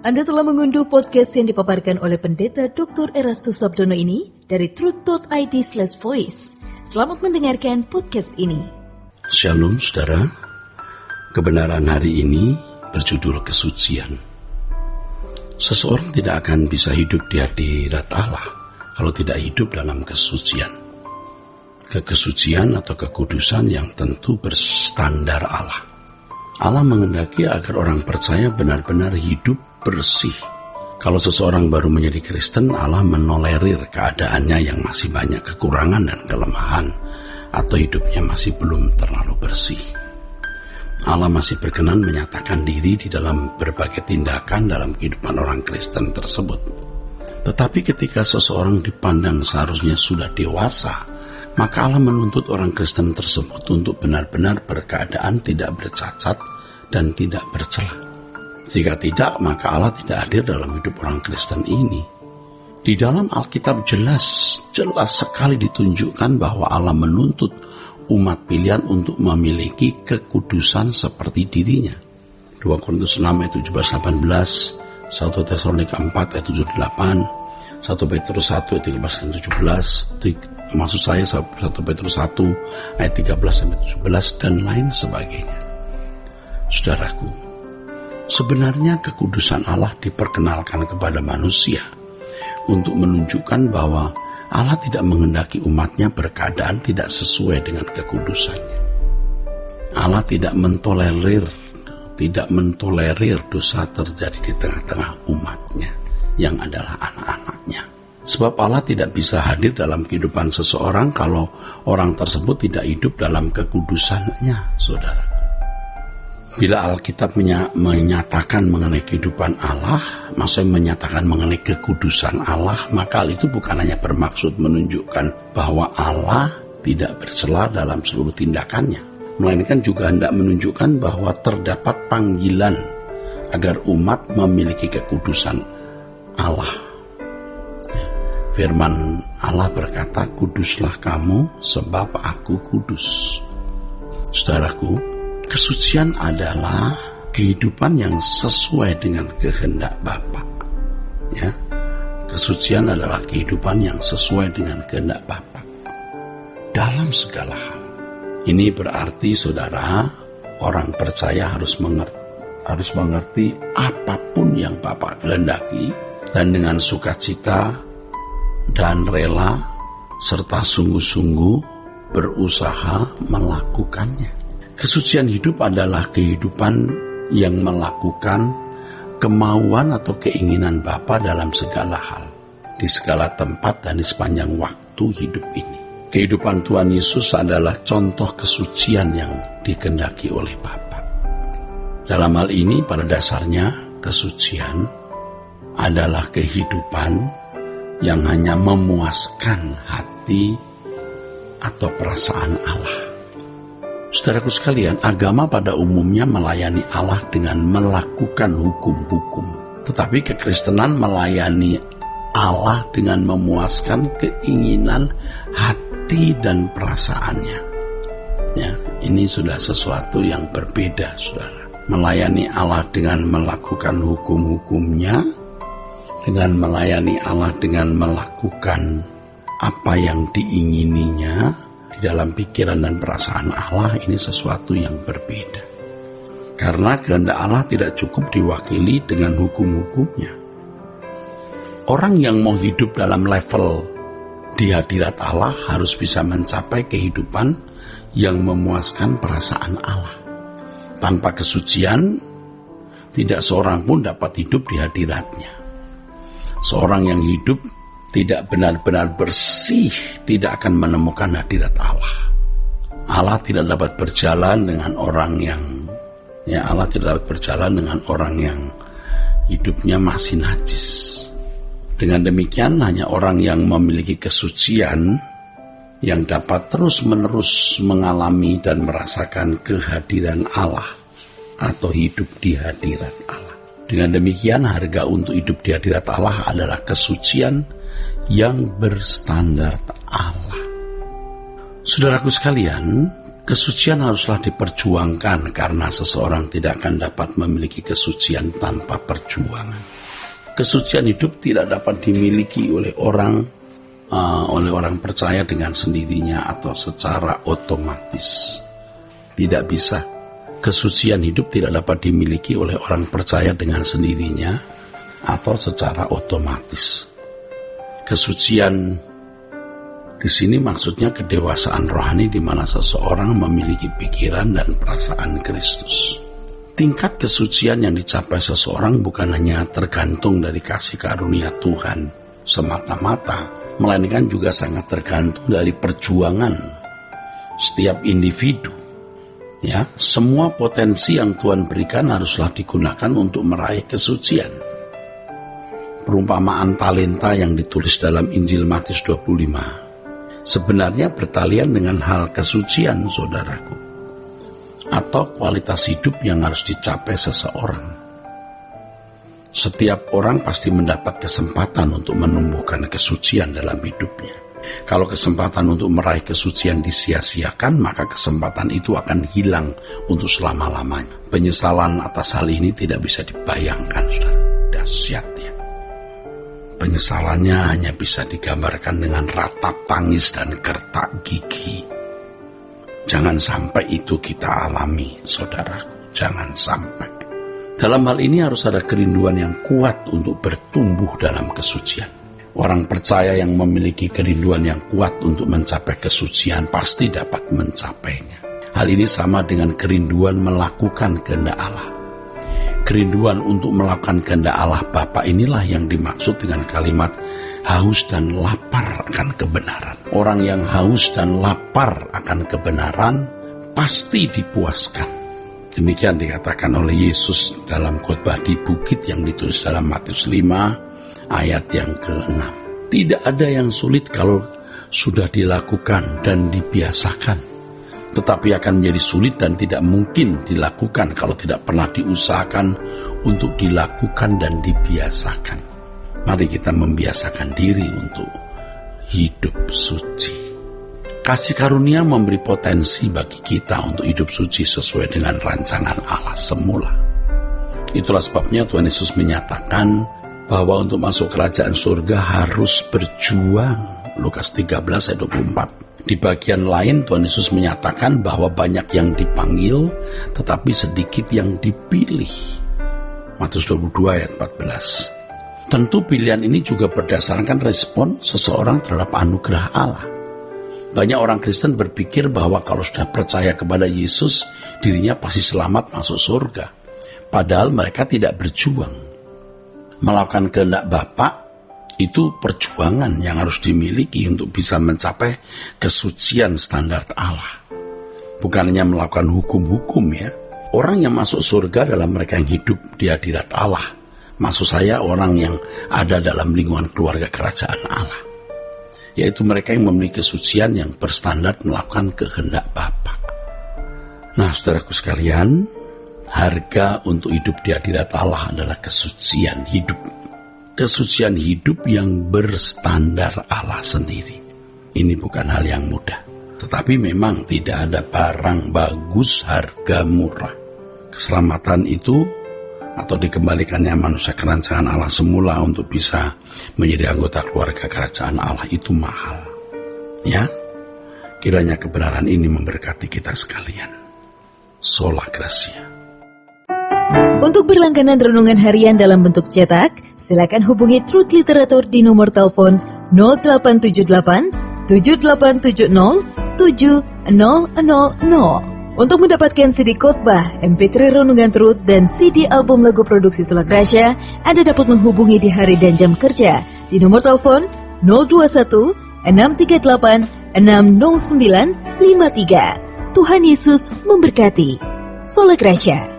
Anda telah mengunduh podcast yang dipaparkan oleh Pendeta Dr. Erastus Sabdono ini dari truth.id/voice. Selamat mendengarkan podcast ini. Shalom saudara, kebenaran hari ini berjudul kesucian. Seseorang tidak akan bisa hidup di hadirat Allah kalau tidak hidup dalam kesucian. Kesucian atau kekudusan yang tentu berstandar Allah. Allah menghendaki agar orang percaya benar-benar hidup bersih. Kalau seseorang baru menjadi Kristen, Allah menolerir keadaannya yang masih banyak kekurangan dan kelemahan, atau hidupnya masih belum terlalu bersih. Allah masih berkenan menyatakan diri di dalam berbagai tindakan dalam kehidupan orang Kristen tersebut. Tetapi ketika seseorang dipandang seharusnya sudah dewasa, maka Allah menuntut orang Kristen tersebut untuk benar-benar berkeadaan tidak bercacat dan tidak bercela. Jika tidak, maka Allah tidak hadir dalam hidup orang Kristen ini. Di dalam Alkitab jelas sekali ditunjukkan bahwa Allah menuntut umat pilihan untuk memiliki kekudusan seperti dirinya. 2 Korintus 6 ayat 17-18, 1 Tesalonika 4 ayat 7-8, 1 Petrus 1 ayat 13-17, maksud saya 1 Petrus 1 ayat 13-17 dan lain sebagainya. Saudaraku, sebenarnya kekudusan Allah diperkenalkan kepada manusia untuk menunjukkan bahwa Allah tidak menghendaki umatnya berkeadaan tidak sesuai dengan kekudusannya. Allah tidak mentolerir dosa terjadi di tengah-tengah umatnya yang adalah anak-anaknya. Sebab Allah tidak bisa hadir dalam kehidupan seseorang kalau orang tersebut tidak hidup dalam kekudusannya, saudara. Bila Alkitab menyatakan mengenai kehidupan Allah, maksudnya menyatakan mengenai kekudusan Allah, maka hal itu bukan hanya bermaksud menunjukkan bahwa Allah tidak bercela dalam seluruh tindakannya, melainkan juga hendak menunjukkan bahwa terdapat panggilan agar umat memiliki kekudusan Allah. Firman Allah berkata, "Kuduslah kamu sebab aku kudus." Saudaraku, kesucian adalah kehidupan yang sesuai dengan kehendak Bapa. Ya, kesucian adalah kehidupan yang sesuai dengan kehendak Bapa dalam segala hal. Ini berarti, saudara, orang percaya harus mengerti apapun yang Bapa kehendaki dan dengan sukacita dan rela serta sungguh-sungguh berusaha melakukannya. Kesucian hidup adalah kehidupan yang melakukan kemauan atau keinginan Bapa dalam segala hal, di segala tempat dan di sepanjang waktu hidup ini. Kehidupan Tuhan Yesus adalah contoh kesucian yang dikehendaki oleh Bapa. Dalam hal ini, pada dasarnya, kesucian adalah kehidupan yang hanya memuaskan hati atau perasaan Allah. Saudaraku sekalian, agama pada umumnya melayani Allah dengan melakukan hukum-hukum. Tetapi kekristenan melayani Allah dengan memuaskan keinginan hati dan perasaannya. Ya, ini sudah sesuatu yang berbeda, saudara. Melayani Allah dengan melakukan hukum-hukumnya, dengan melayani Allah dengan melakukan apa yang diingininya, dalam pikiran dan perasaan Allah, ini sesuatu yang berbeda. Karena kehendak Allah tidak cukup diwakili dengan hukum-hukumnya. Orang yang mau hidup dalam level di hadirat Allah harus bisa mencapai kehidupan yang memuaskan perasaan Allah. Tanpa kesucian, tidak seorang pun dapat hidup di hadiratnya. Seorang yang hidup tidak benar-benar bersih, tidak akan menemukan hadirat Allah. Allah tidak dapat berjalan dengan orang yang hidupnya masih najis. Dengan demikian, hanya orang yang memiliki kesucian yang dapat terus-menerus mengalami dan merasakan kehadiran Allah atau hidup di hadirat Allah. Dengan demikian, harga untuk hidup di hadirat Allah adalah kesucian yang berstandar Allah. Saudaraku sekalian, Kesucian haruslah diperjuangkan karena seseorang tidak akan dapat memiliki kesucian tanpa perjuangan. Kesucian hidup tidak dapat dimiliki oleh orang percaya dengan sendirinya atau secara otomatis. Tidak bisa. Kesucian hidup tidak dapat dimiliki oleh orang percaya dengan sendirinya atau secara otomatis. Kesucian di sini maksudnya kedewasaan rohani di mana seseorang memiliki pikiran dan perasaan Kristus. Tingkat kesucian yang dicapai seseorang bukan hanya tergantung dari kasih karunia Tuhan semata-mata, melainkan juga sangat tergantung dari perjuangan setiap individu. Ya, semua potensi yang Tuhan berikan haruslah digunakan untuk meraih kesucian. Perumpamaan talenta yang ditulis dalam Injil Matius 25 sebenarnya bertalian dengan hal kesucian, saudaraku, atau kualitas hidup yang harus dicapai seseorang. Setiap orang pasti mendapat kesempatan untuk menumbuhkan kesucian dalam hidupnya. Kalau kesempatan untuk meraih kesucian disia-siakan, maka kesempatan itu akan hilang untuk selama-lamanya. Penyesalan atas hal ini tidak bisa dibayangkan, saudara. Dahsyat ya. Penyesalannya hanya bisa digambarkan dengan ratap tangis dan gertak gigi. Jangan sampai itu kita alami, saudaraku. Jangan sampai. Dalam hal ini harus ada kerinduan yang kuat untuk bertumbuh dalam kesucian. Orang percaya yang memiliki kerinduan yang kuat untuk mencapai kesucian pasti dapat mencapainya. Hal ini sama dengan kerinduan melakukan kehendak Allah. Kerinduan untuk melakukan kehendak Allah Bapa inilah yang dimaksud dengan kalimat haus dan lapar akan kebenaran. Orang yang haus dan lapar akan kebenaran pasti dipuaskan. Demikian dikatakan oleh Yesus dalam khotbah di bukit yang ditulis dalam Matius 5 ayat yang ke-6. Tidak ada yang sulit kalau sudah dilakukan dan dibiasakan. Tetapi akan menjadi sulit dan tidak mungkin dilakukan kalau tidak pernah diusahakan untuk dilakukan dan dibiasakan. Mari kita membiasakan diri untuk hidup suci. Kasih karunia memberi potensi bagi kita untuk hidup suci sesuai dengan rancangan Allah semula. Itulah sebabnya Tuhan Yesus menyatakan bahwa untuk masuk kerajaan surga harus berjuang. Lukas 13 ayat 24. Di bagian lain Tuhan Yesus menyatakan bahwa banyak yang dipanggil tetapi sedikit yang dipilih. Matius 22 ayat 14. Tentu pilihan ini juga berdasarkan respon seseorang terhadap anugerah Allah. Banyak orang Kristen berpikir bahwa kalau sudah percaya kepada Yesus, dirinya pasti selamat masuk surga. Padahal mereka tidak berjuang. Melakukan kehendak Bapa itu perjuangan yang harus dimiliki untuk bisa mencapai kesucian standar Allah. Bukan hanya melakukan hukum-hukum ya. Orang yang masuk surga adalah mereka yang hidup di hadirat Allah. Maksud saya orang yang ada dalam lingkungan keluarga kerajaan Allah. Yaitu mereka yang memiliki kesucian yang berstandar melakukan kehendak Bapa. Nah, saudaraku sekalian, harga untuk hidup di hadirat Allah adalah kesucian hidup. Kesucian hidup yang berstandar Allah sendiri. Ini bukan hal yang mudah. Tetapi memang tidak ada barang bagus harga murah. Keselamatan itu atau dikembalikannya manusia ke rancangan Allah semula untuk bisa menjadi anggota keluarga kerajaan Allah itu mahal. Ya, kiranya kebenaran ini memberkati kita sekalian. Sola Gracia. Untuk berlangganan renungan harian dalam bentuk cetak, silakan hubungi Truth Literatur di nomor telepon 0878 7870 7000. Untuk mendapatkan CD khotbah, MP3 renungan Truth, dan CD album lagu produksi Sola Gracia, Anda dapat menghubungi di hari dan jam kerja di nomor telepon 021 638 60953. Tuhan Yesus memberkati. Sola Gracia.